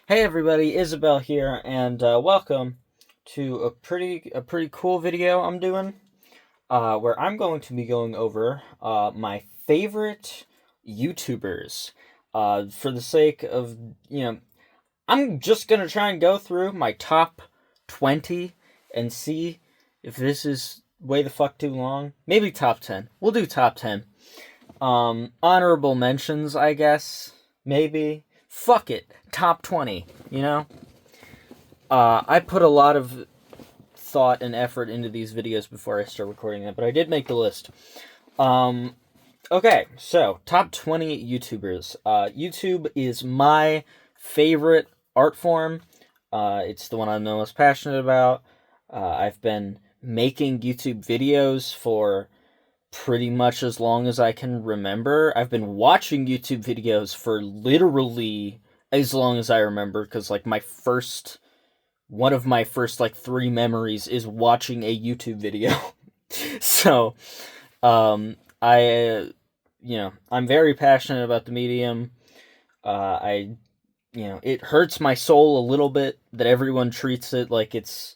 Hey everybody, Isabel here, and welcome to a pretty cool video I'm doing, where I'm going to be going over my favorite YouTubers. For the sake of I'm just gonna try and go through my top 20 and see if this is way the fuck too long. Maybe top 10. We'll do top 10. Honorable mentions, I guess. Maybe. Fuck it. Top 20, you know? I put a lot of thought and effort into these videos before I start recording them, but I did make the list. Okay, so, top 20 YouTubers. YouTube is my favorite art form. It's the one I'm the most passionate about. I've been making YouTube videos for pretty much as long as I can remember. I've been watching YouTube videos for literally as long as I remember, because like one of my first like 3 memories is watching a YouTube video. So, I'm very passionate about the medium. It hurts my soul a little bit that everyone treats it like it's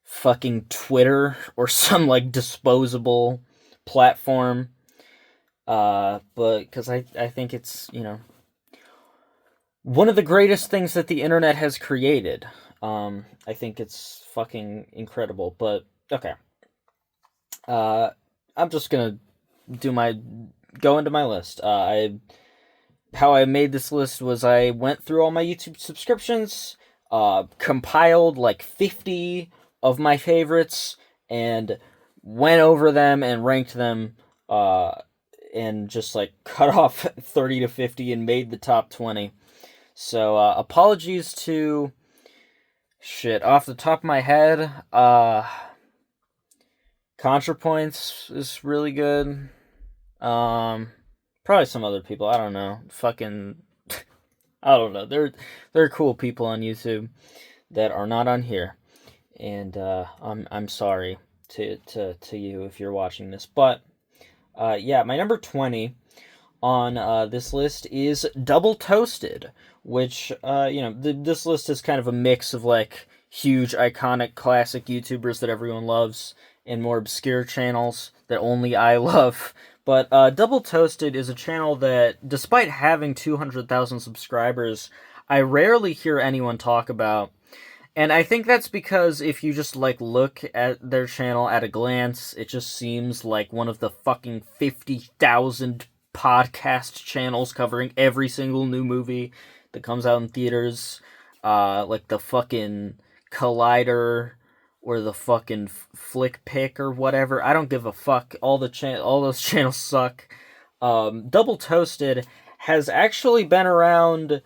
fucking Twitter or some like disposable platform, but because I think it's one of the greatest things that the internet has created. I think it's fucking incredible. But okay, I'm just gonna go into my list. How I made this list was I went through all my YouTube subscriptions, compiled like 50 of my favorites, and went over them and ranked them, and just like cut off 30 to 50 and made the top 20. So apologies to shit off the top of my head. ContraPoints is really good. Probably some other people. I don't know. Fucking I don't know. There are cool people on YouTube that are not on here, and I'm sorry to you if you're watching this. But yeah, my number 20 on this list is Double Toasted, which this list is kind of a mix of like huge iconic classic YouTubers that everyone loves and more obscure channels that only I love. But Double Toasted is a channel that, despite having 200,000 subscribers, I rarely hear anyone talk about. And I think that's because if you just like look at their channel at a glance, it just seems like one of the fucking 50,000 podcast channels covering every single new movie that comes out in theaters, like the fucking Collider or the fucking Flick Pick or whatever. I don't give a fuck. All those channels suck. Double Toasted has actually been around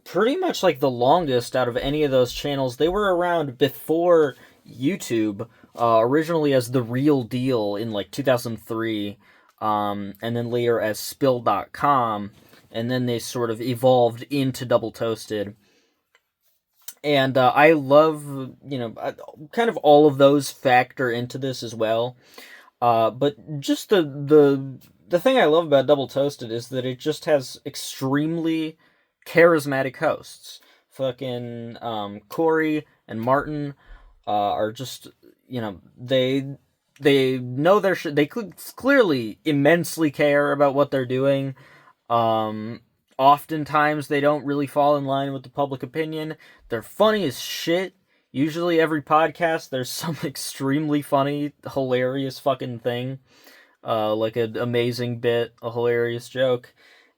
pretty much like the longest out of any of those channels. They were around before YouTube, originally as The Real Deal in like 2003, and then later as Spill.com, and then they sort of evolved into Double Toasted. And I love, kind of all of those factor into this as well. But just the thing I love about Double Toasted is that it just has extremely charismatic hosts. Fucking Corey and Martin are just, they know their shit. They clearly immensely care about what they're doing. Oftentimes they don't really fall in line with the public opinion. They're funny as shit. Usually every podcast there's some extremely funny, hilarious fucking thing. Like an amazing bit, a hilarious joke.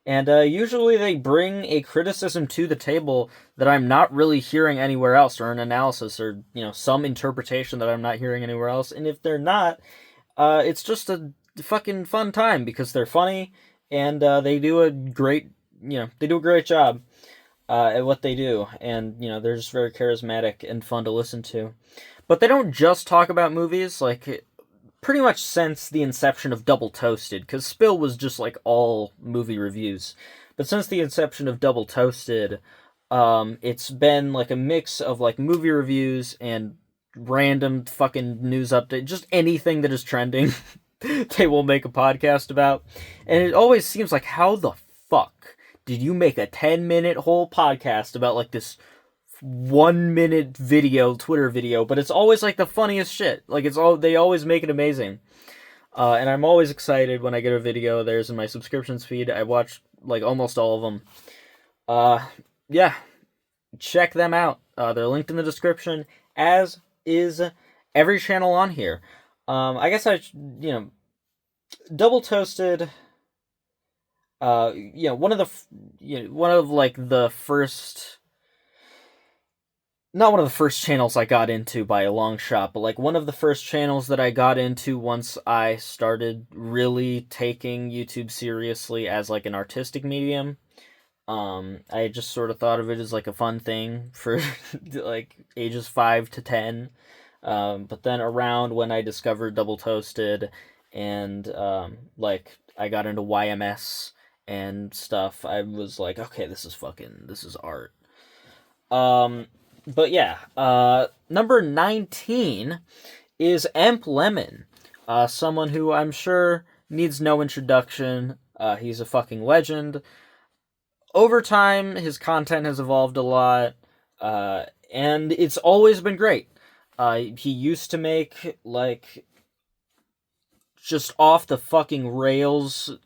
And usually they bring a criticism to the table that I'm not really hearing anywhere else, or an analysis, or some interpretation that I'm not hearing anywhere else. And if they're not, it's just a fucking fun time because they're funny and they do a great job at what they do, and they're just very charismatic and fun to listen to. But they don't just talk about movies, like pretty much since the inception of Double Toasted, because Spill was just like all movie reviews. But since the inception of Double Toasted, it's been like a mix of like movie reviews and random fucking news update, just anything that is trending. They will make a podcast about, and it always seems like, how the fuck did you make a 10-minute whole podcast about like this 1-minute video, Twitter video, but it's always like the funniest shit. Like they always make it amazing. And I'm always excited when I get a video of theirs in my subscriptions feed. I watch like almost all of them. Yeah, check them out. They're linked in the description, as is every channel on here. I guess Double Toasted. One of like the first. Not one of the first channels I got into by a long shot, but like one of the first channels that I got into once I started really taking YouTube seriously as like an artistic medium. I just sort of thought of it as like a fun thing for like ages 5 to 10. But then around when I discovered Double Toasted and like I got into YMS and stuff, I was like, okay, this is art. But yeah, number 19 is EmpLemon. Someone who I'm sure needs no introduction. He's a fucking legend. Over time, his content has evolved a lot, and it's always been great. He used to make, like, just off the fucking rails,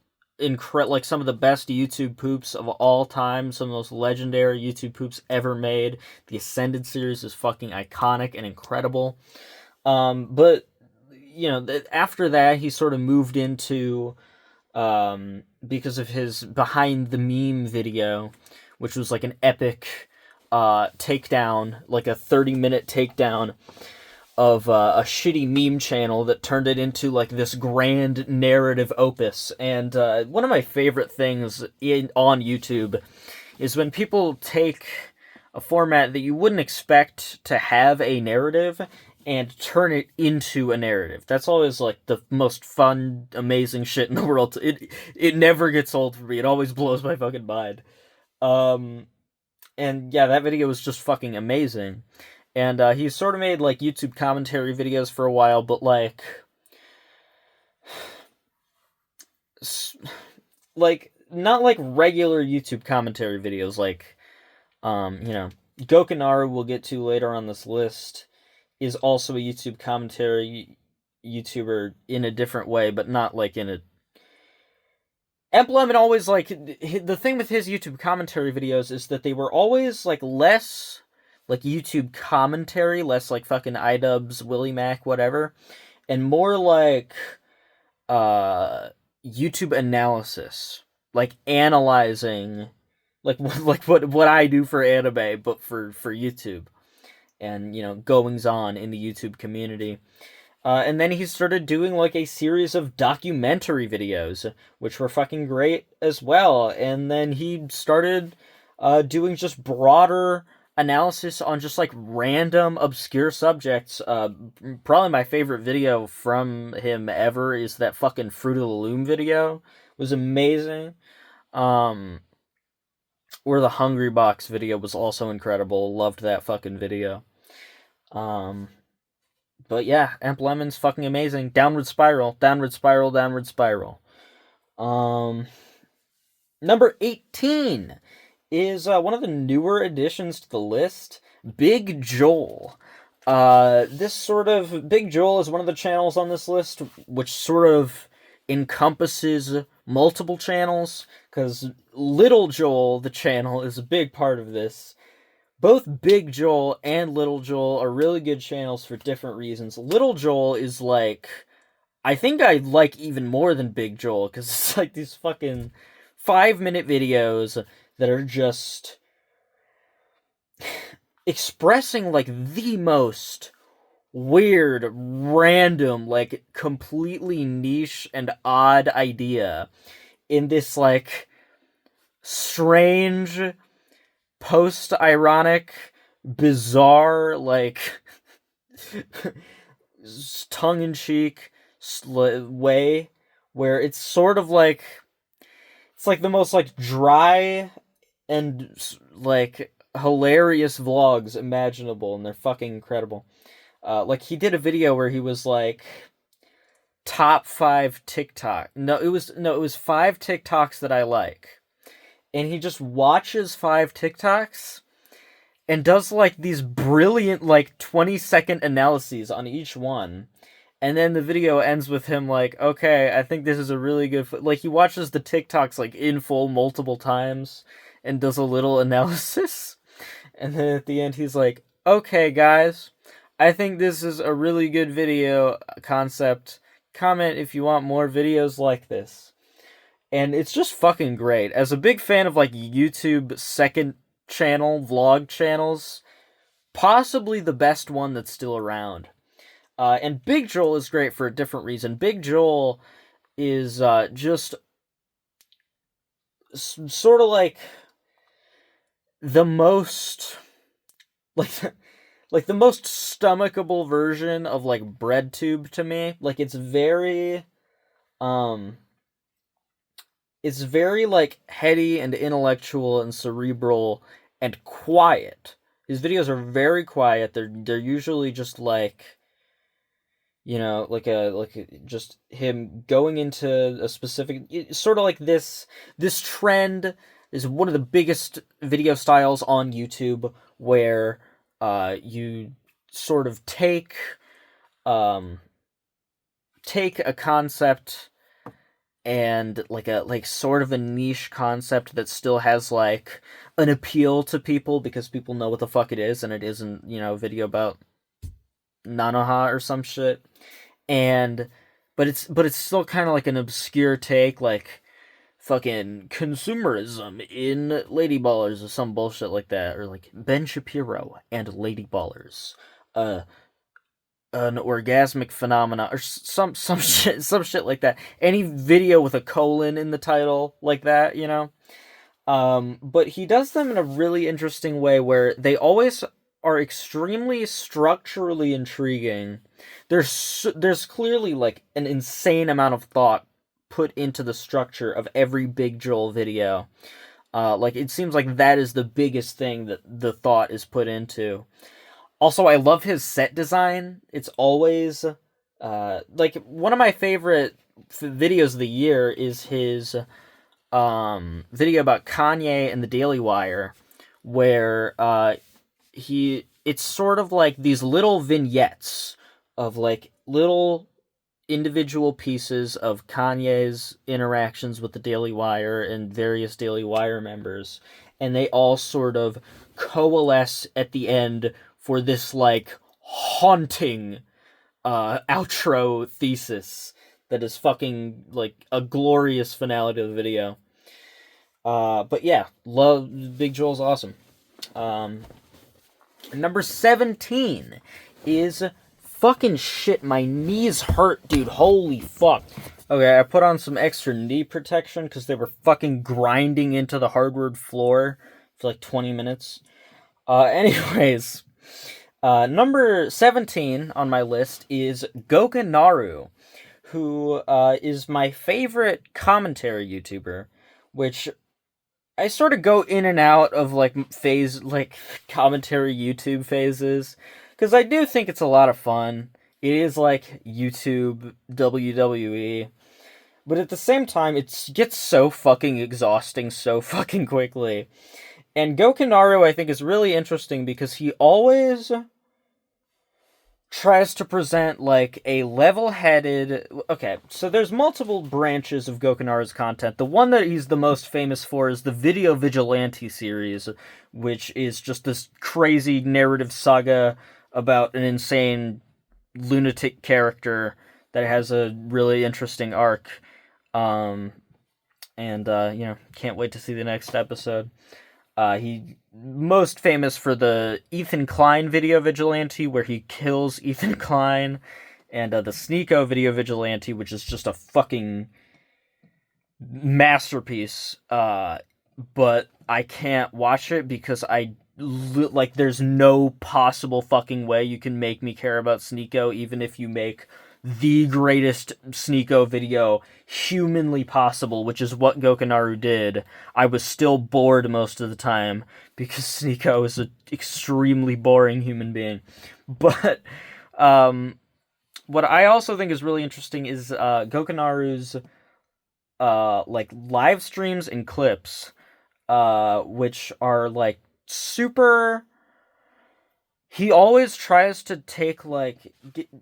like some of the best YouTube poops of all time, some of the most legendary YouTube poops ever made. The Ascended series is fucking iconic and incredible. But after that, he sort of moved into, because of his Behind the Meme video, which was like an epic takedown, like a 30-minute takedown of a shitty meme channel that turned it into like this grand narrative opus. And one of my favorite things on YouTube is when people take a format that you wouldn't expect to have a narrative and turn it into a narrative. That's always like the most fun, amazing shit in the world. It never gets old for me. It always blows my fucking mind. And yeah, that video was just fucking amazing. And he sort of made, like, YouTube commentary videos for a while, but, like... not, like, regular YouTube commentary videos, like, Gokanaru, we'll get to later on this list, is also a YouTube commentary YouTuber in a different way, but not, like, in a... EmpLemon always, like... The thing with his YouTube commentary videos is that they were always, like, less... like YouTube commentary, less like fucking iDubbbz, Willie Mac, whatever, and more like YouTube analysis, like analyzing, like what I do for anime, but for YouTube, and goings on in the YouTube community. And then he started doing like a series of documentary videos, which were fucking great as well. And then he started doing just broader analysis on just like random obscure subjects. Probably my favorite video from him ever is that fucking Fruit of the Loom video. It was amazing. Or the Hungry Box video was also incredible. Loved that fucking video. But yeah, EmpLemon's fucking amazing. Downward Spiral, Downward Spiral, Downward Spiral. Number 18 is one of the newer additions to the list, Big Joel. Big Joel is one of the channels on this list, which sort of encompasses multiple channels, because Little Joel, the channel, is a big part of this. Both Big Joel and Little Joel are really good channels for different reasons. Little Joel is like... I think I like even more than Big Joel, because it's like these fucking 5-minute videos that are just expressing like the most weird, random, like completely niche and odd idea in this like strange, post-ironic, bizarre, like tongue-in-cheek way, where it's sort of like, it's like the most like dry and like hilarious vlogs imaginable, and they're fucking incredible. Like he did a video where he was like top 5 TikTok. It was 5 TikToks that I like. and he just watches 5 TikToks and does like these brilliant like 20-second analyses on each one. And then the video ends with him like, okay, I think this is a really good... Like, he watches the TikToks like in full multiple times and does a little analysis. And then at the end he's like, okay guys, I think this is a really good video concept. Comment if you want more videos like this. And it's just fucking great. As a big fan of like YouTube second channel vlog channels, possibly the best one that's still around. And Big Joel is great for a different reason. Big Joel is just sort of like the most like the most stomachable version of like BreadTube to me. Like it's very like heady and intellectual and cerebral and quiet. His videos are very quiet. They're usually just like, you know, just him going into a specific, sort of like this trend is one of the biggest video styles on YouTube where you sort of take a concept and like sort of a niche concept that still has like an appeal to people because people know what the fuck it is and it isn't, you know, a video about Nanoha or some shit. And but it's still kind of like an obscure take, like fucking consumerism in Lady Ballers or some bullshit like that, or like Ben Shapiro and Lady Ballers, an orgasmic phenomena, or some shit like that. Any video with a colon in the title like that, you know. But he does them in a really interesting way where they always are extremely structurally intriguing. There's clearly like an insane amount of thought put into the structure of every Big Joel video. Like it seems like that is the biggest thing that the thought is put into. Also, I love his set design. It's always like one of my favorite videos of the year is his video about Kanye and the Daily Wire, where it's sort of like these little vignettes of like little individual pieces of Kanye's interactions with the Daily Wire and various Daily Wire members, and they all sort of coalesce at the end for this like haunting outro thesis that is fucking like a glorious finale to the video. But yeah, love Big Joel's awesome. Number 17 is fucking shit. My knees hurt, dude. Holy fuck. Okay, I put on some extra knee protection because they were fucking grinding into the hardwood floor for like 20 minutes. Anyways, number 17 on my list is Gokanaru, who is my favorite commentary YouTuber, which I sort of go in and out of like commentary YouTube phases, because I do think it's a lot of fun. It is like YouTube WWE, but at the same time it gets so fucking exhausting so fucking quickly. And Gokanaru, I think, is really interesting because he always tries to present like a level-headed... Okay, so there's multiple branches of Gokanaru's content. The one that he's the most famous for is the Video Vigilante series, which is just this crazy narrative saga about an insane lunatic character that has a really interesting arc. You know, can't wait to see the next episode. He most famous for the Ethan Klein Video Vigilante, where he kills Ethan Klein, and the Sneeko Video Vigilante, which is just a fucking masterpiece. But I can't watch it because there's no possible fucking way you can make me care about Sneeko, even if you make the greatest Sneeko video humanly possible, which is what Gokanaru did. I was still bored most of the time because Sneeko is an extremely boring human being. But what I also think is really interesting is Gokanaru's like live streams and clips which are like super. He always tries to take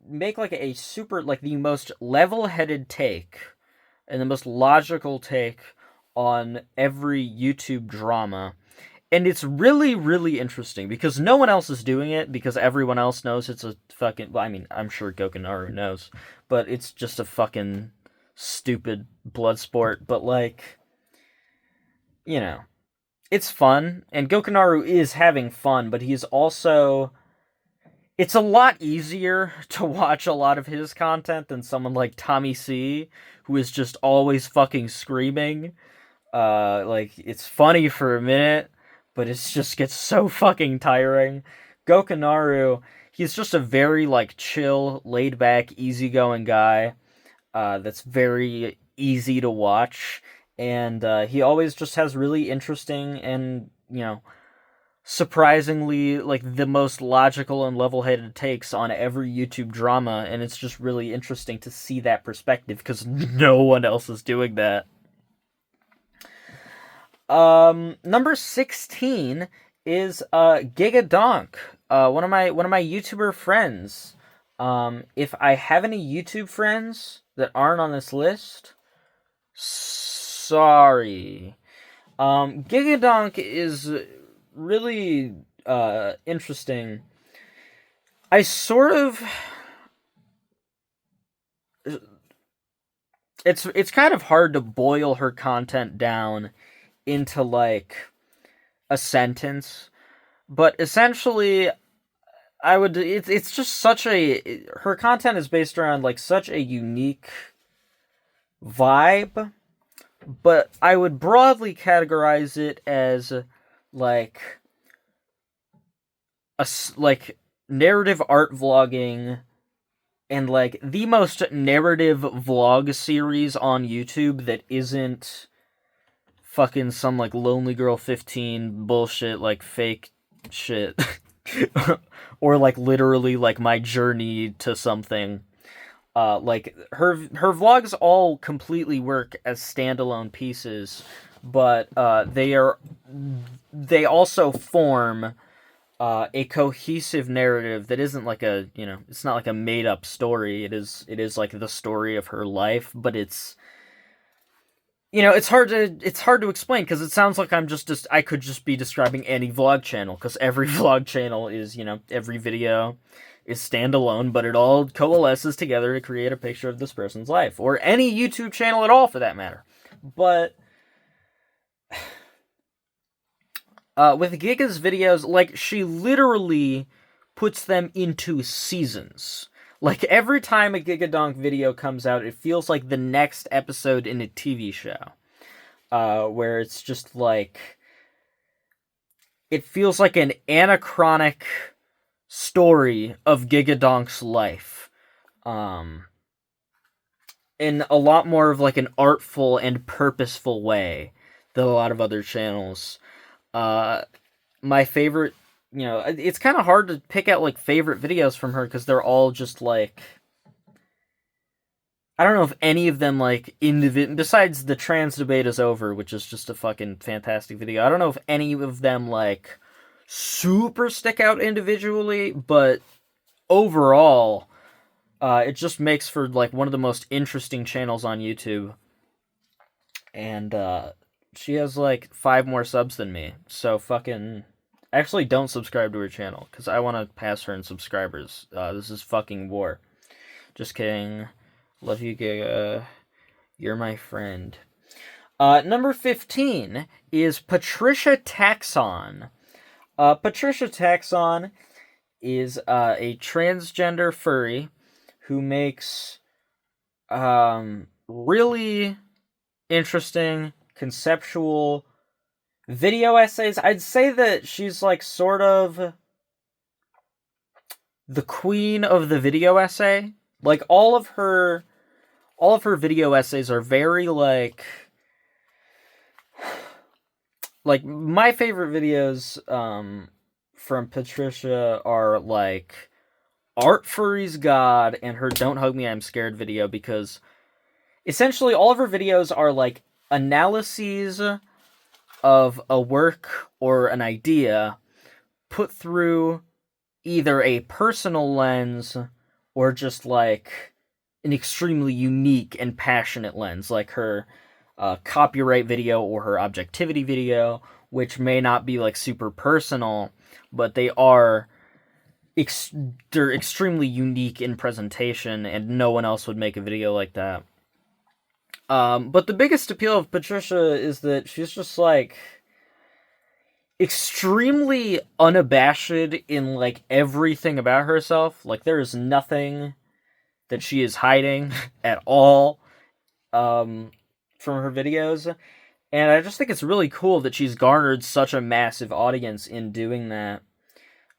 make like a super like the most level-headed take and the most logical take on every YouTube drama. And it's really, really interesting because no one else is doing it because everyone else knows it's a fucking... Well, I mean, I'm sure Gokanaru knows, but it's just a fucking stupid blood sport. But, like, you know, it's fun. And Gokanaru is having fun, but he's also... It's a lot easier to watch a lot of his content than someone like Tommy C, who is just always fucking screaming. Like, it's funny for a minute, but it just gets so fucking tiring. Gokanaru, he's just a very, like, chill, laid-back, easygoing guy that's very easy to watch, and he always just has really interesting and, you know, surprisingly, like, the most logical and level-headed takes on every YouTube drama, and it's just really interesting to see that perspective, because no one else is doing that. Number 16 is GigaDonk, one of my YouTuber friends. If I have any YouTube friends that aren't on this list, sorry. GigaDonk is really interesting. I sort of... It's kind of hard to boil her content down into, like, a sentence, but essentially, it's just such a... Her content is based around, like, such a unique vibe, but I would broadly categorize it as, like, narrative art vlogging, and, like, the most narrative vlog series on YouTube that isn't fucking some, like, Lonely Girl 15 bullshit, like, fake shit. Or, like, literally, like, my journey to something. Like, her vlogs all completely work as standalone pieces, but they also form a cohesive narrative that isn't like a, you know, it's not like a made-up story. It is like the story of her life, but it's... You know, it's hard to explain because it sounds like I could just be describing any vlog channel, because every vlog channel is, you know, every video is standalone, but it all coalesces together to create a picture of this person's life, or any YouTube channel at all for that matter. But with Giga's videos, like, she literally puts them into seasons. Like, every time a GigaDonk video comes out, it feels like the next episode in a TV show. Where it's just, like... It feels like an anachronic story of GigaDonk's life. In a lot more of, like, an artful and purposeful way than a lot of other channels. My favorite... You know, it's kind of hard to pick out, like, favorite videos from her, because they're all just, like... I don't know if any of them, like, besides the trans debate is over, which is just a fucking fantastic video, I don't know if any of them, like, super stick out individually, but overall, it just makes for, like, one of the most interesting channels on YouTube. And, she has, like, 5 more subs than me, so fucking... Actually, don't subscribe to her channel, because I want to pass her in subscribers. This is fucking war. Just kidding. Love you, Giga. You're my friend. Number 15 is Patricia Taxxon. Patricia Taxxon is a transgender furry who makes really interesting, conceptual video essays. I'd say that she's, like, sort of the queen of the video essay. Like, all of her video essays are very, like, my favorite videos, from Patricia are, like, Art Furry's God and her Don't Hug Me, I'm Scared video, because essentially all of her videos are, like, analyses of a work or an idea put through either a personal lens or just like an extremely unique and passionate lens, like her copyright video or her objectivity video, which may not be like super personal, but they are they're extremely unique in presentation, and no one else would make a video like that. But the biggest appeal of Patricia is that she's just like extremely unabashed in like everything about herself. Like there is nothing that she is hiding at all from her videos. And I just think it's really cool that she's garnered such a massive audience in doing that.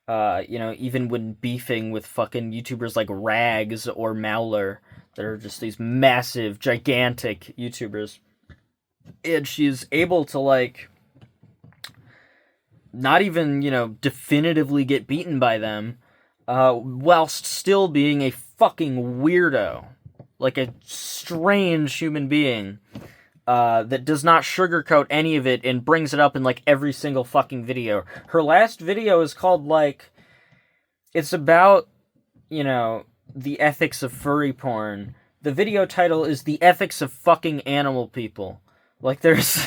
Even when beefing with fucking YouTubers like Rags or Mowler, that are just these massive, gigantic YouTubers. And she's able to, like, not even, definitively get beaten by them, whilst still being a fucking weirdo. Like a strange human being. That does not sugarcoat any of it and brings it up in, like, every single fucking video. Her last video is called, like, it's about, the ethics of furry porn. The video title is The Ethics of Fucking Animal People. Like, there's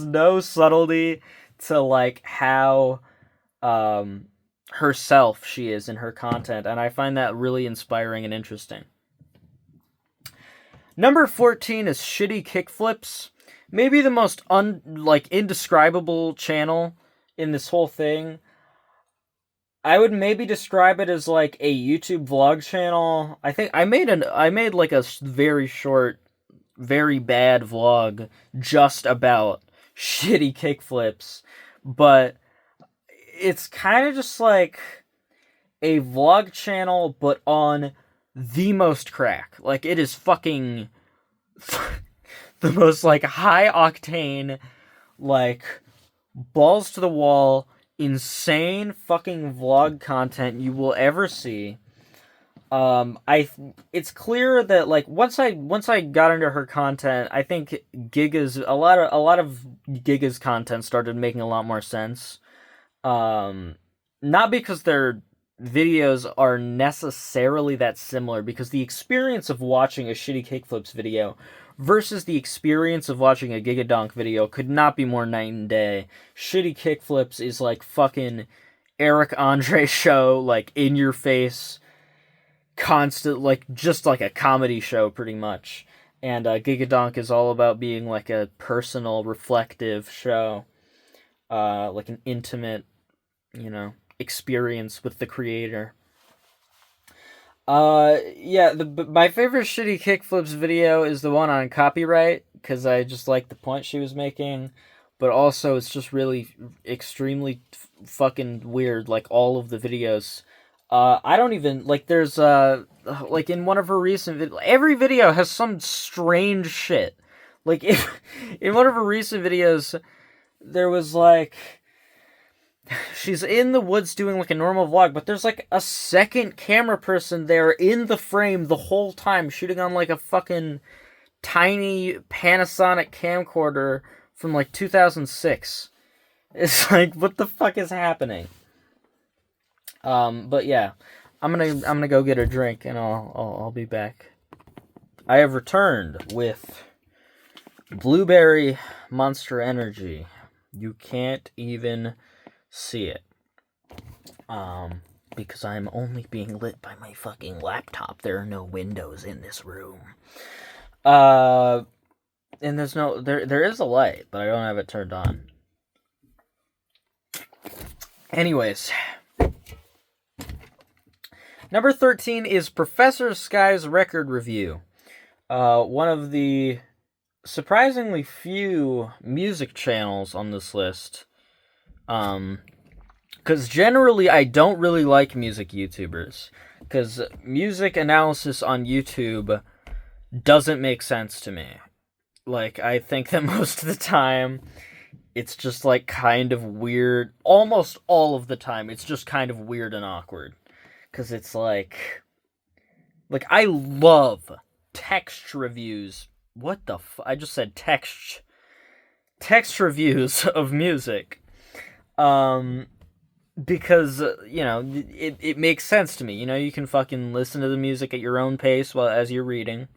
no subtlety to, like, how, herself she is in her content, and I find that really inspiring and interesting. Number 14 is Shitty Kickflips. Maybe the most indescribable channel in this whole thing. I would maybe describe it as like a YouTube vlog channel. I think I made like a very short, very bad vlog just about shitty kickflips, but it's kind of just like a vlog channel but on the most crack. Like, it is fucking the most, like, high octane, like, balls to the wall, insane fucking vlog content you will ever see. It's clear that, like, once I got into her content, I think a lot of Giga's content started making a lot more sense. Not because their videos are necessarily that similar, because the experience of watching a shitty kickflips video versus the experience of watching a GigaDonk video could not be more night and day. Shitty kickflips is like fucking Eric Andre show, like in your face, constant, like just like a comedy show pretty much. And GigaDonk is all about being like a personal, reflective show, like an intimate, experience with the creator. My favorite shitty kickflips video is the one on copyright, because I just like the point she was making, but also it's just really extremely fucking weird, like all of the videos. I don't even, like, there's, like, in one of her recent every video has some strange shit. Like, in one of her recent videos, there was, like, she's in the woods doing, like, a normal vlog, but there's, like, a second camera person there in the frame the whole time, shooting on, like, a fucking tiny Panasonic camcorder from, like, 2006. It's like, what the fuck is happening? But yeah, I'm gonna go get a drink, and I'll be back. I have returned with Blueberry Monster Energy. You can't even see it. Because I'm only being lit by my fucking laptop. There are no windows in this room. And there's no, there is a light, but I don't have it turned on. Anyways, number 13 is Professor Skye's record review. One of the surprisingly few music channels on this list. Because generally I don't really like music YouTubers. Because music analysis on YouTube doesn't make sense to me. Like, I think that most of the time it's just, like, kind of weird. Almost all of the time it's just kind of weird and awkward. Because it's like, I love text reviews. What the I just said text. text reviews of music. Because, it makes sense to me. You can fucking listen to the music at your own pace as you're reading.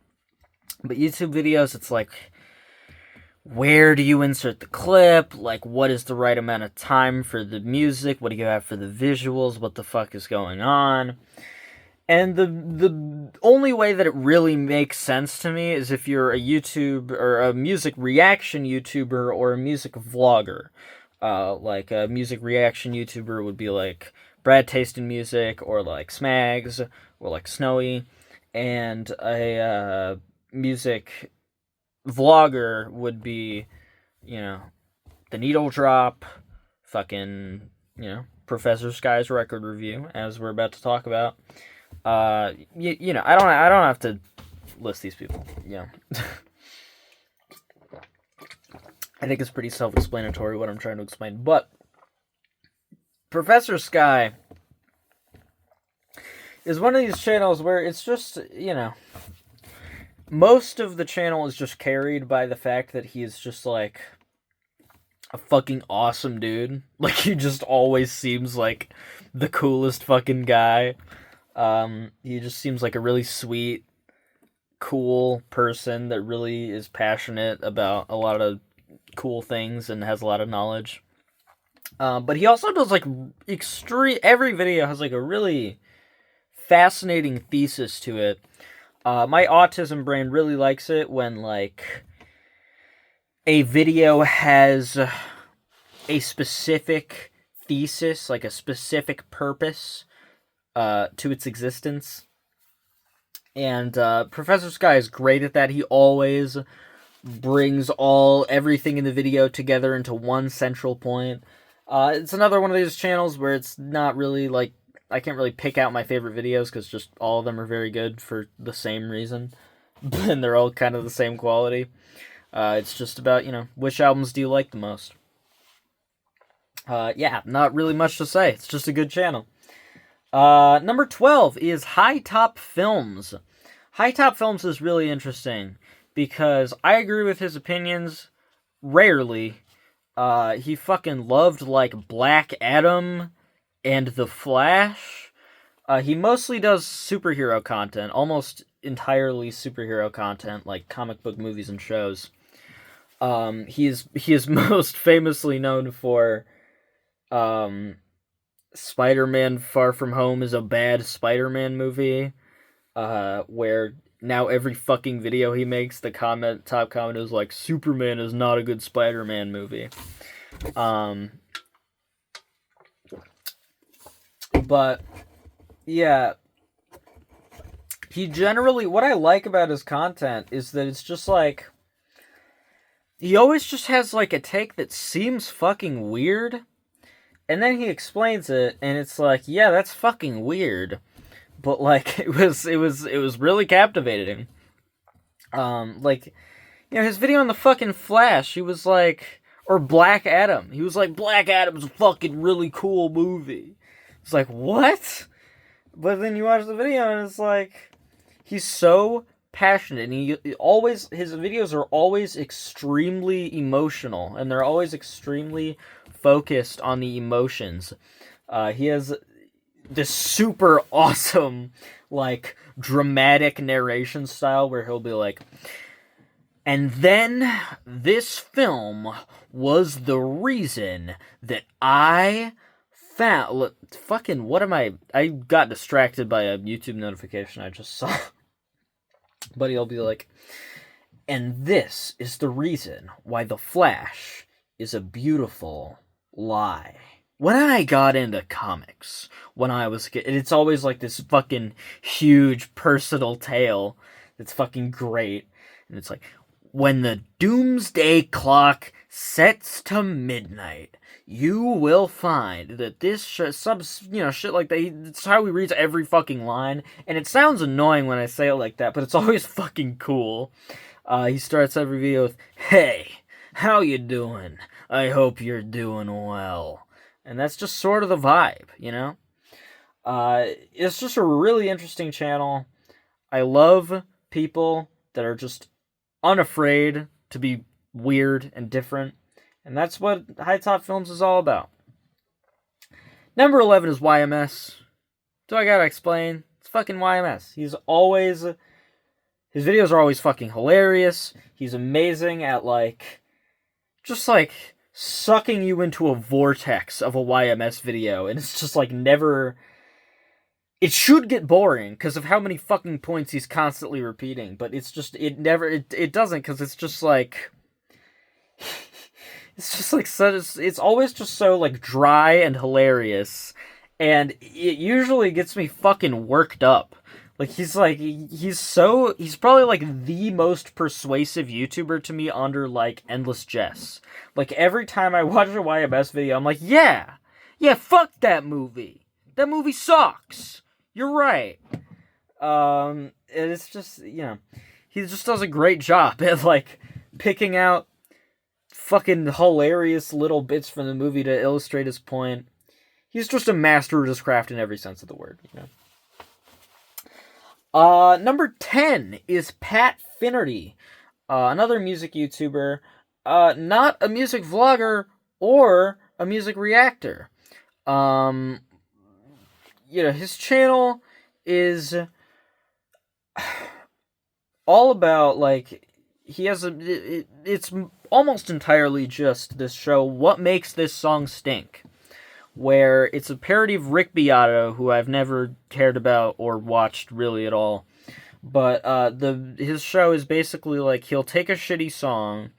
But YouTube videos, it's like, where do you insert the clip? Like, what is the right amount of time for the music? What do you have for the visuals? What the fuck is going on? And the only way that it really makes sense to me is if you're a YouTube or a music reaction YouTuber or a music vlogger. Like a music reaction YouTuber would be like Brad Taste in Music or like Smags or like Snowy, and a music vlogger would be, theneedledrop, fucking, Professor Skye's record review, as we're about to talk about. I don't have to list these people. I think it's pretty self-explanatory what I'm trying to explain. But Professor Skye is one of these channels where it's just, most of the channel is just carried by the fact that he is just like a fucking awesome dude. Like, he just always seems like the coolest fucking guy. He just seems like a really sweet, cool person that really is passionate about a lot of cool things and has a lot of knowledge. But he also does like every video has like a really fascinating thesis to it. My autism brain really likes it when like a video has a specific thesis, like a specific purpose to its existence. And Professor Skye is great at that. He always brings everything in the video together into one central point. It's another one of these channels where it's not really like, I can't really pick out my favorite videos because just all of them are very good for the same reason. And they're all kind of the same quality. It's just about, which albums do you like the most? Not really much to say. It's just a good channel. Number 12 is HiTop Films. HiTop Films is really interesting because I agree with his opinions rarely. He fucking loved, like, Black Adam and The Flash. He mostly does superhero content, almost entirely superhero content, like comic book movies and shows. He is most famously known for, Spider-Man Far From Home is a bad Spider-Man movie, where now every fucking video he makes, the top comment is like, Superman is not a good Spider-Man movie. But, yeah, he generally, what I like about his content is that it's just like, he always just has like a take that seems fucking weird, and then he explains it, and it's like, yeah, that's fucking weird. But like, it was really captivating. His video on the fucking Flash, he was like, or Black Adam. He was like, Black Adam's a fucking really cool movie. It's like, what? But then you watch the video and it's like, he's so passionate, and his videos are always extremely emotional, and they're always extremely focused on the emotions. He has this super awesome, like, dramatic narration style where he'll be like, and then this film was the reason that I found... Fucking, what am I got distracted by a YouTube notification I just saw. But he'll be like, and this is the reason why The Flash is a beautiful lie. When I got into comics, when I was a kid, it's always like this fucking huge personal tale that's fucking great. And it's like, when the doomsday clock sets to midnight, you will find that this shit like that. It's how he reads every fucking line, and it sounds annoying when I say it like that, but it's always fucking cool. He starts every video with, "Hey, how you doing? I hope you're doing well." And that's just sort of the vibe, It's just a really interesting channel. I love people that are just unafraid to be weird and different. And that's what HiTop Films is all about. Number 11 is YMS. Do I gotta explain? It's fucking YMS. His videos are always fucking hilarious. He's amazing at, just, sucking you into a vortex of a YMS video. And it's just, never... It should get boring because of how many fucking points he's constantly repeating. But it's just... It doesn't, because it's just, it's just, it's always just so, dry and hilarious. And it usually gets me fucking worked up. He's probably, the most persuasive YouTuber to me under, Endless Jess. Every time I watch a YMS video, I'm like, yeah, fuck that movie. That movie sucks. You're right. And it's just, he just does a great job at, picking out fucking hilarious little bits from the movie to illustrate his point. He's just a master of his craft in every sense of the word, Number 10 is Pat Finnerty, another music YouTuber, not a music vlogger or a music reactor. His channel is all about, he has it's almost entirely just this show, What Makes This Song Stink? Where it's a parody of Rick Beato, who I've never cared about or watched really at all. But his show is basically he'll take a shitty song,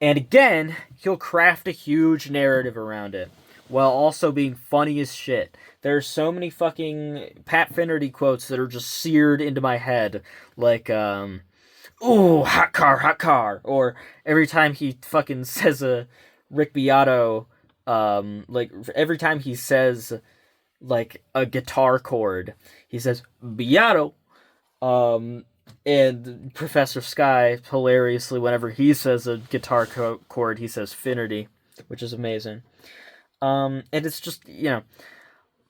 and again, he'll craft a huge narrative around it, while also being funny as shit. There's so many fucking Pat Finnerty quotes that are just seared into my head, ooh, hot car, or every time he fucking says a Rick Beato, every time he says, a guitar chord, he says, Beato, and Professor Skye, hilariously, whenever he says a guitar chord, he says Finnerty, which is amazing. And it's just,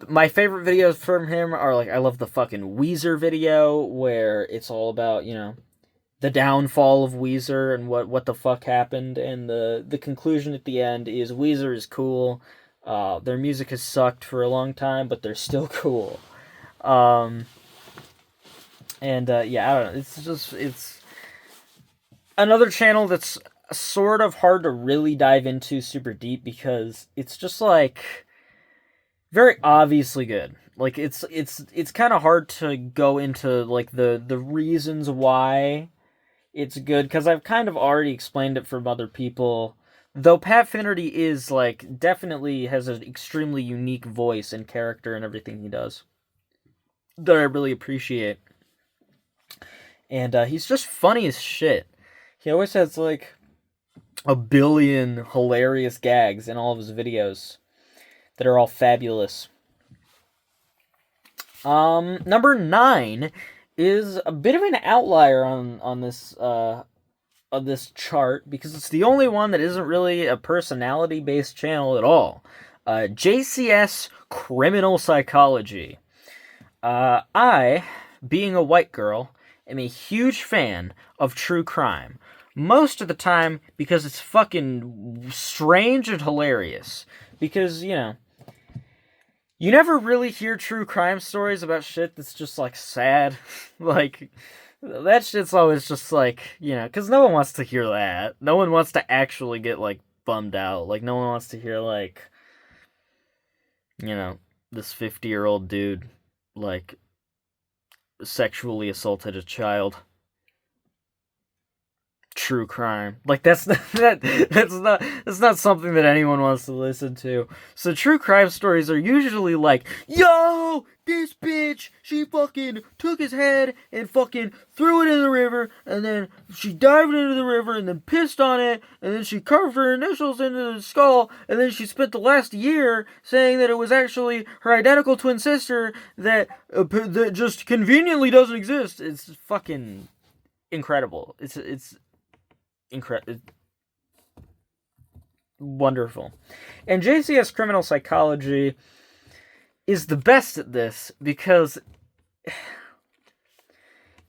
my favorite videos from him are, I love the fucking Weezer video, where it's all about, the downfall of Weezer and what the fuck happened, and the conclusion at the end is Weezer is cool. Their music has sucked for a long time, but they're still cool. I don't know. It's another channel that's sort of hard to really dive into super deep because it's just very obviously good. It's kind of hard to go into the reasons why it's good, because I've kind of already explained it from other people. Though Pat Finnerty is, definitely has an extremely unique voice and character and everything he does that I really appreciate. And he's just funny as shit. He always has, a billion hilarious gags in all of his videos that are all fabulous. Number 9 is a bit of an outlier on this chart, because it's the only one that isn't really a personality-based channel at all. JCS Criminal Psychology. I, being a white girl, am a huge fan of true crime. Most of the time because it's fucking strange and hilarious. Because, you never really hear true crime stories about shit that's just, sad. That shit's always just, because no one wants to hear that. No one wants to actually get, bummed out. No one wants to hear, this 50-year-old dude, sexually assaulted a child. True crime. That's not something that anyone wants to listen to. So true crime stories are usually yo, this bitch, she fucking took his head and fucking threw it in the river, and then she dived into the river and then pissed on it, and then she carved her initials into the skull, and then she spent the last year saying that it was actually her identical twin sister that just conveniently doesn't exist. It's fucking incredible. It's incredible. Wonderful. And JCS Criminal Psychology is the best at this because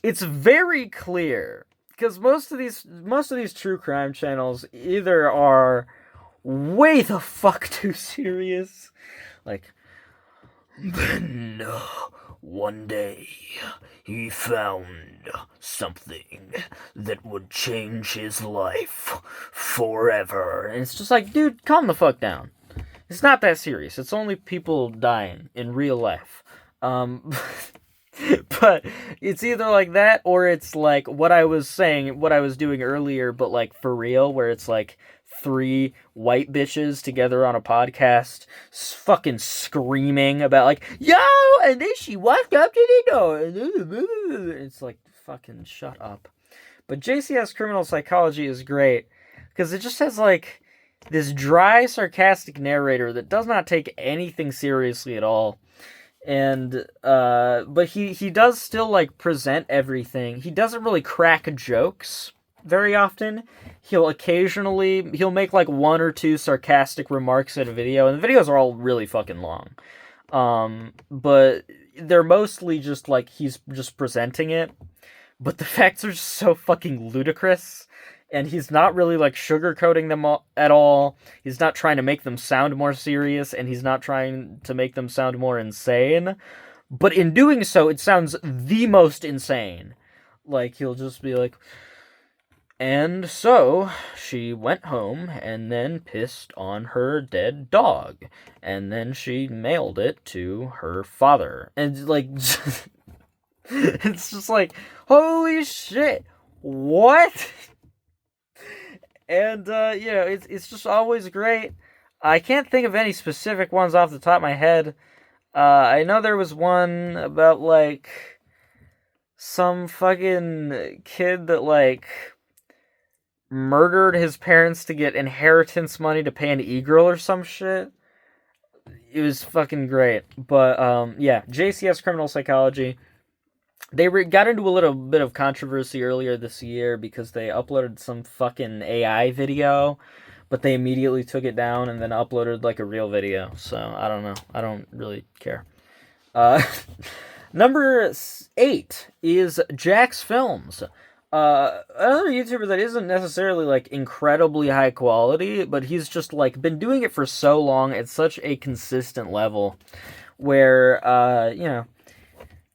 it's very clear. Because most of these true crime channels either are way the fuck too serious. Like, then one day he found something that would change his life forever. And it's just like, dude, calm the fuck down. It's not that serious. It's only people dying in real life. But it's either like that or it's like what I was doing earlier, but like for real, where it's like 3 white bitches together on a podcast fucking screaming about like, yo, and then she walked up to the door. It's like, fucking shut up. But JCS Criminal Psychology is great because it just has like this dry, sarcastic narrator that does not take anything seriously at all. And but he does still like present everything. He doesn't really crack jokes very often. He'll make like 1 or 2 sarcastic remarks in a video, and the videos are all really fucking long. But they're mostly just like he's just presenting it. But the facts are just so fucking ludicrous. And he's not really, like, sugarcoating them at all. He's not trying to make them sound more serious, and he's not trying to make them sound more insane. But in doing so, it sounds the most insane. Like, he'll just be like, and so, she went home, and then pissed on her dead dog. And then she mailed it to her father. And, like, it's just like, holy shit, what? And, it's just always great. I can't think of any specific ones off the top of my head. I know there was one about, like, some fucking kid that, like, murdered his parents to get inheritance money to pay an e-girl or some shit. It was fucking great. But, JCS Criminal Psychology. They got into a little bit of controversy earlier this year because they uploaded some fucking AI video, but they immediately took it down and then uploaded like a real video. So I don't know. I don't really care. Number 8 is jacksfilms. Another YouTuber that isn't necessarily like incredibly high quality, but he's just like been doing it for so long at such a consistent level where,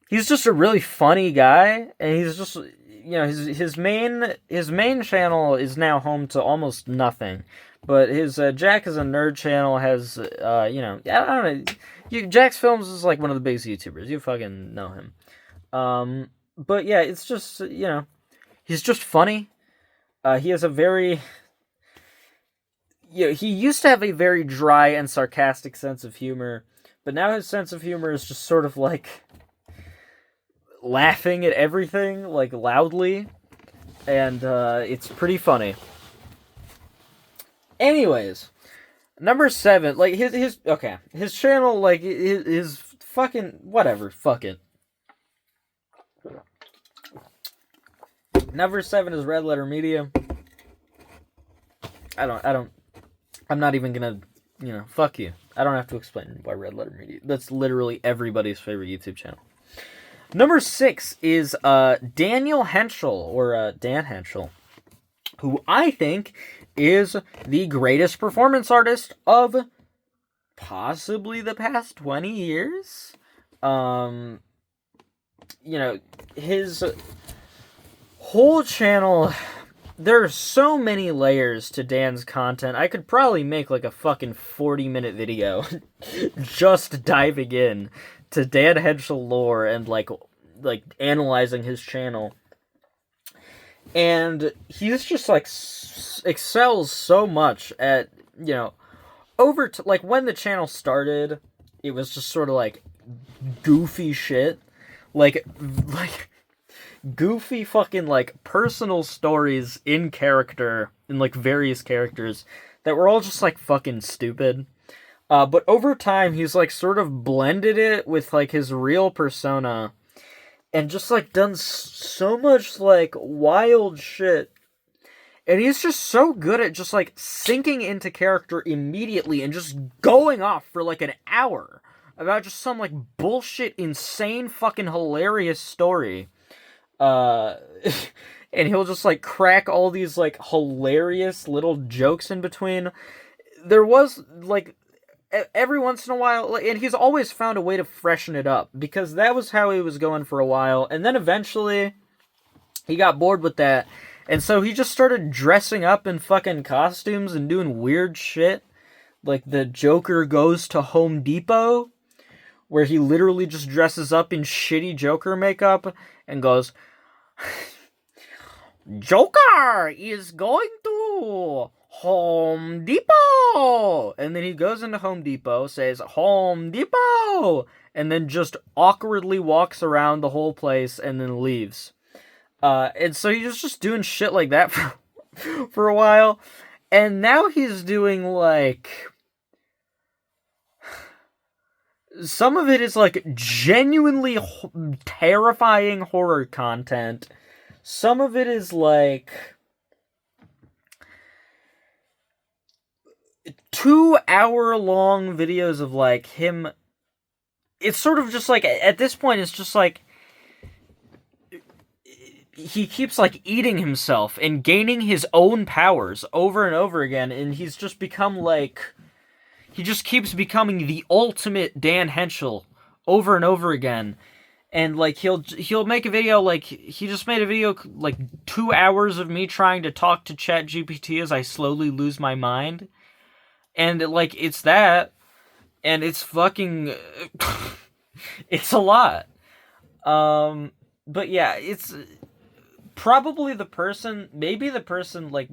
he's just a really funny guy, and he's just, his main channel is now home to almost nothing, but his Jack is a Nerd channel has, I don't know, Jack's Films is like one of the biggest YouTubers, you fucking know him, but yeah, it's just, he's just funny, he has a very, he used to have a very dry and sarcastic sense of humor, but now his sense of humor is just sort of like laughing at everything, like, loudly, and, it's pretty funny. Anyways, number 7, like, his channel, like, his fucking, whatever, fuck it. Number 7 is RedLetterMedia. I'm not even gonna, fuck you. I don't have to explain why RedLetterMedia. That's literally everybody's favorite YouTube channel. Number 6 is Daniel Hentschel, or Dan Hentschel, who I think is the greatest performance artist of possibly the past 20 years. His whole channel, there are so many layers to Dan's content. I could probably make like a fucking 40-minute video just diving in to Dan Hentschel lore and like analyzing his channel, and he's just like excels so much at like when the channel started, it was just sort of like goofy shit, like goofy fucking like personal stories in character, in like various characters that were all just like fucking stupid. But over time, he's, like, sort of blended it with, like, his real persona and just, like, done so much, like, wild shit. And he's just so good at just, like, sinking into character immediately and just going off for, like, an hour about just some, like, bullshit, insane, fucking hilarious story. And he'll just, like, crack all these, like, hilarious little jokes in between. there was, like, every once in a while, and he's always found a way to freshen it up, because that was how he was going for a while, and then eventually he got bored with that, and so he just started dressing up in fucking costumes and doing weird shit, like the Joker Goes to Home Depot, where he literally just dresses up in shitty Joker makeup and goes, Joker is going to Home Depot! And then he goes into Home Depot, says, Home Depot! And then just awkwardly walks around the whole place and then leaves. And so he's just doing shit like that for a while. And now he's doing, like... Some of it is, like, genuinely terrifying horror content. Some of it is, like... 2-hour-long videos of, like, him... It's sort of just, like, at this point, it's just, like... He keeps, like, eating himself and gaining his own powers over and over again, and he's just become, like... He just keeps becoming the ultimate Dan Hentschel over and over again. And, like, he'll make a video, like, he just made a video, like, 2 hours of me trying to talk to ChatGPT as I slowly lose my mind. And, like, it's that, and it's fucking, it's a lot. But yeah, it's probably maybe the person, like,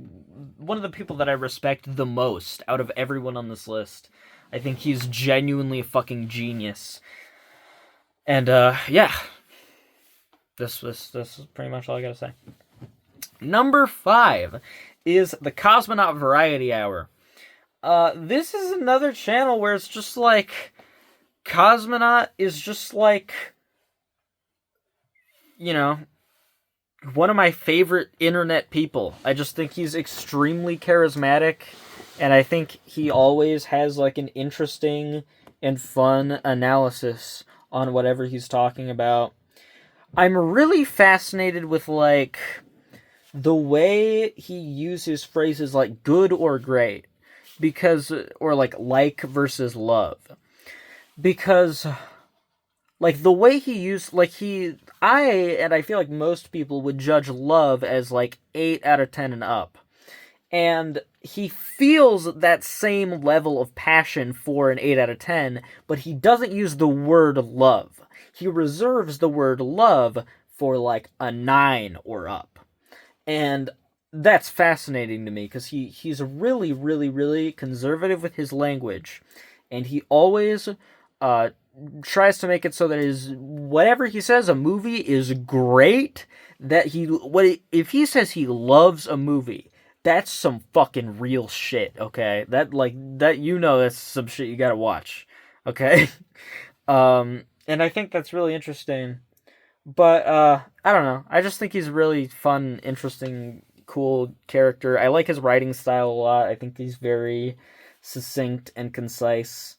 one of the people that I respect the most out of everyone on this list. I think he's genuinely a fucking genius. And, yeah. This is pretty much all I gotta say. Number 5 is the Cosmonaut Variety Hour. This is another channel where it's just like, Cosmonaut is just like, you know, one of my favorite internet people. I just think he's extremely charismatic, and I think he always has, like, an interesting and fun analysis on whatever he's talking about. I'm really fascinated with, like, the way he uses phrases like good or great. Because, or like versus love. Because, like, the way he used, like, I feel like most people would judge love as, like, 8 out of 10 and up. And he feels that same level of passion for an 8 out of 10, but he doesn't use the word love. He reserves the word love for, like, a 9 or up. And that's fascinating to me, because he's really, really, really conservative with his language. And he always tries to make it so that whatever he says a movie is great, if he says he loves a movie, that's some fucking real shit, okay? That's some shit you gotta watch, okay? And I think that's really interesting. But, I don't know. I just think he's a really fun, interesting, cool character. I like his writing style a lot. I think he's very succinct and concise.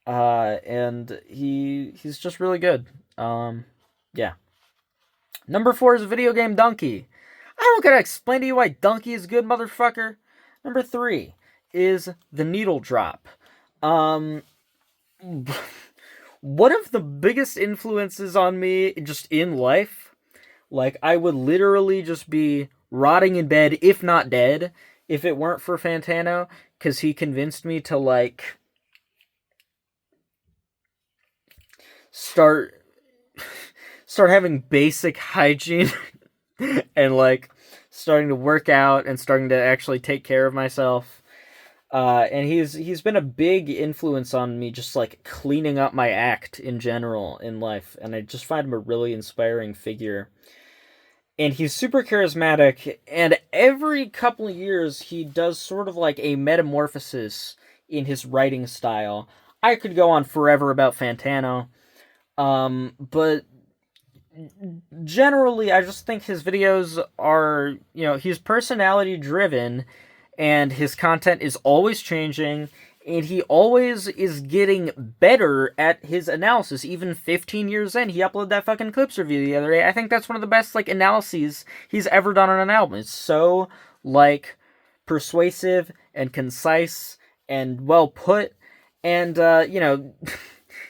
And he's just really good. Yeah. Number 4 is videogamedunkey. I don't gotta explain to you why Dunkey is good, motherfucker. Number 3 is theneedledrop. One of the biggest influences on me just in life, like, I would literally just be rotting in bed, if not dead, if it weren't for Fantano, because he convinced me to, like, start having basic hygiene and, like, starting to work out and starting to actually take care of myself. And he's been a big influence on me, just, like, cleaning up my act in general in life, and I just find him a really inspiring figure. And he's super charismatic, and every couple of years he does sort of like a metamorphosis in his writing style. I could go on forever about Fantano, but generally I just think his videos are, he's personality driven, and his content is always changing, and he always is getting better at his analysis. Even 15 years in, he uploaded that fucking clips review the other day. I think that's one of the best, like, analyses he's ever done on an album. It's so, like, persuasive and concise and well put. And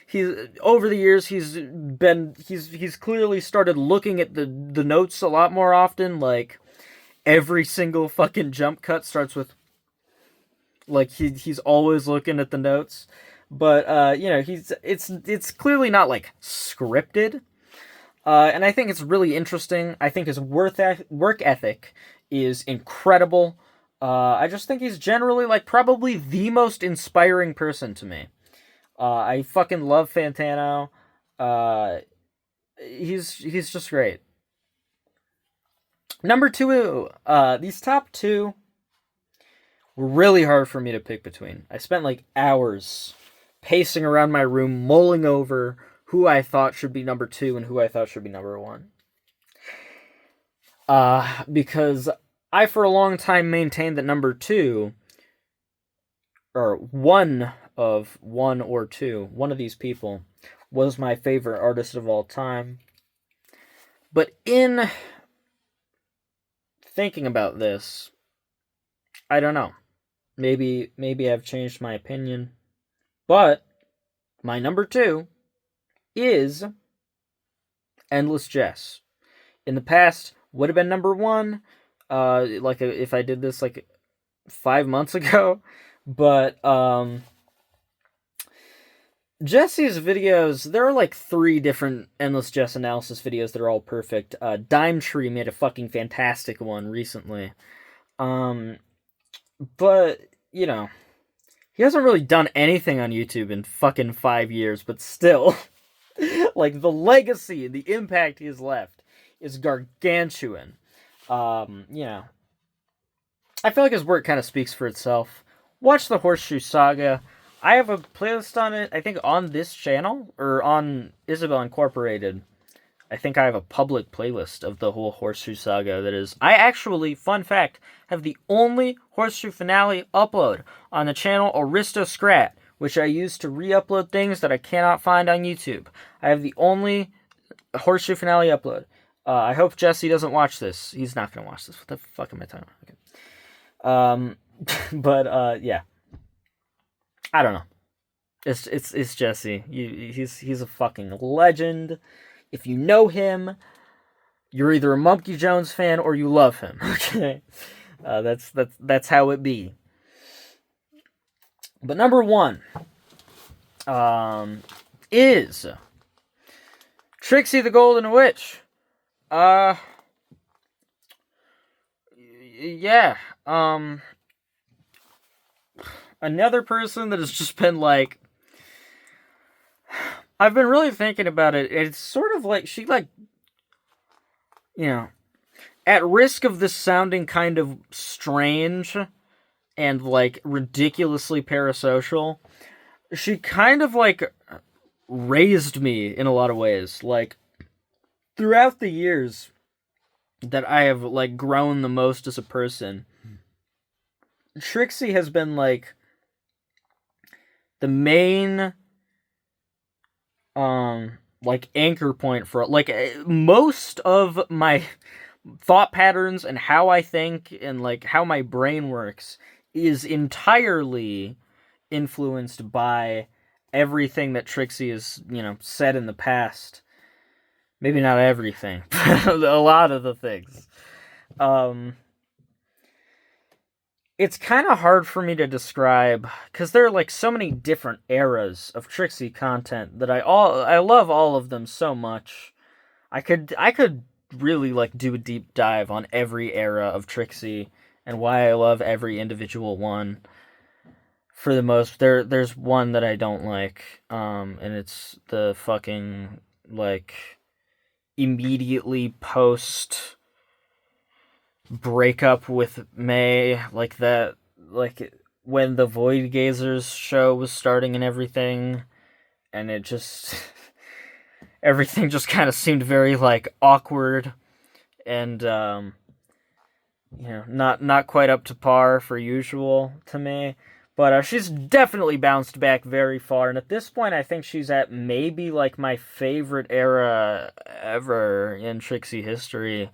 he's over the years he's clearly started looking at the notes a lot more often. Like every single fucking jump cut starts with like he's always looking at the notes. But it's clearly not like scripted. And I think it's really interesting. I think his work ethic is incredible. I just think he's generally like probably the most inspiring person to me. I fucking love Fantano. He's just great. Number two, these top two were really hard for me to pick between. I spent like hours pacing around my room, mulling over who I thought should be number two and who I thought should be number one. Because I for a long time maintained that number two, or one of these people, was my favorite artist of all time. But in thinking about this, I don't know. Maybe I've changed my opinion. But my number two is Endless Jess. In the past, would have been number one, if I did this like 5 months ago. But Jesse's videos, there are like 3 different Endless Jess analysis videos that are all perfect. Dime Tree made a fucking fantastic one recently. But, he hasn't really done anything on YouTube in fucking 5 years, but still, like, the legacy and the impact he has left is gargantuan. I feel like his work kind of speaks for itself. Watch the Horseshoe Saga. I have a playlist on it, I think, on this channel, or on Isabel Incorporated. I think I have a public playlist of the whole Horseshoe Saga that is... I actually, fun fact, have the only Horseshoe finale upload on the channel Aristo Scrat, which I use to re-upload things that I cannot find on YouTube. I have the only Horseshoe finale upload. I hope Jesse doesn't watch this. He's not going to watch this. What the fuck am I talking about? Okay. Yeah. I don't know. It's Jesse. He's a fucking legend. If you know him, you're either a Monkey Jones fan or you love him. Okay, that's how it be. But number one, is Trixie the Golden Witch. Yeah. Another person that has just been like, I've been really thinking about it. It's sort of like she, like, at risk of this sounding kind of strange and, like, ridiculously parasocial, she kind of, like, raised me in a lot of ways. Like, throughout the years that I have, like, grown the most as a person, Trixie has been, like, the main... like anchor point for like most of my thought patterns and how I think and like how my brain works is entirely influenced by everything that Trixie has, said in the past. Maybe not everything, but a lot of the things. It's kind of hard for me to describe because there are like so many different eras of Trixie content that I love all of them so much. I could really like do a deep dive on every era of Trixie and why I love every individual one. For the most, there's one that I don't like, and it's the fucking like immediately post breakup with May, like that, like when the Void Gazers show was starting and everything, and it just everything just kind of seemed very like awkward and not quite up to par for usual to me. But she's definitely bounced back very far, and at this point I think she's at maybe like my favorite era ever in Trixie history.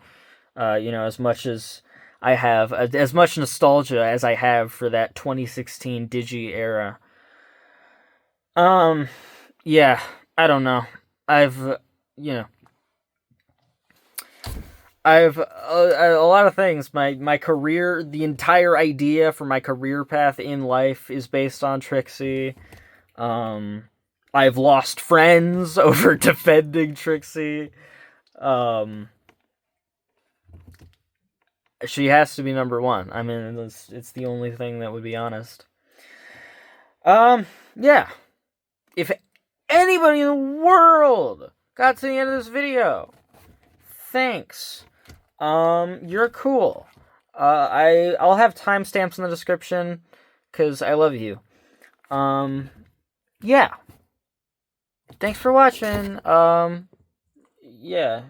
As much as I have as much nostalgia as I have for that 2016 Digi era. Yeah, I don't know. I've, you know, I've a lot of things. My career, the entire idea for my career path in life is based on Trixie. I've lost friends over defending Trixie. She has to be number one. I mean, it's the only thing that would be honest. Yeah. If anybody in the world got to the end of this video, thanks. You're cool. I'll have timestamps in the description, because I love you. Yeah. Thanks for watching. Yeah.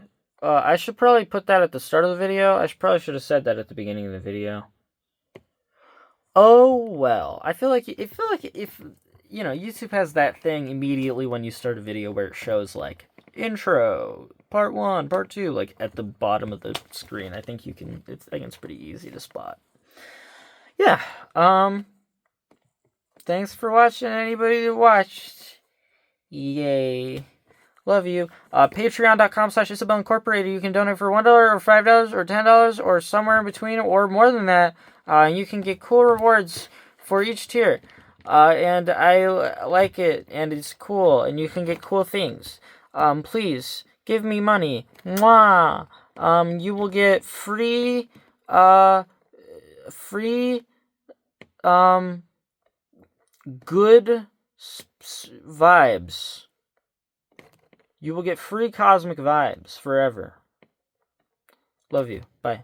I should probably put that at the start of the video. I probably should have said that at the beginning of the video. Oh, well. I feel like if, you know, YouTube has that thing immediately when you start a video where it shows, like, intro, part 1, part 2, like, at the bottom of the screen. I think I think it's pretty easy to spot. Yeah, thanks for watching, anybody that watched. Yay. Love you. Patreon.com/Isabel Incorporated. You can donate for $1 or $5 or $10 or somewhere in between or more than that. You can get cool rewards for each tier. And I like it, and it's cool, and you can get cool things. Please give me money. Mwah. You will get free good vibes. You will get free cosmic vibes forever. Love you. Bye.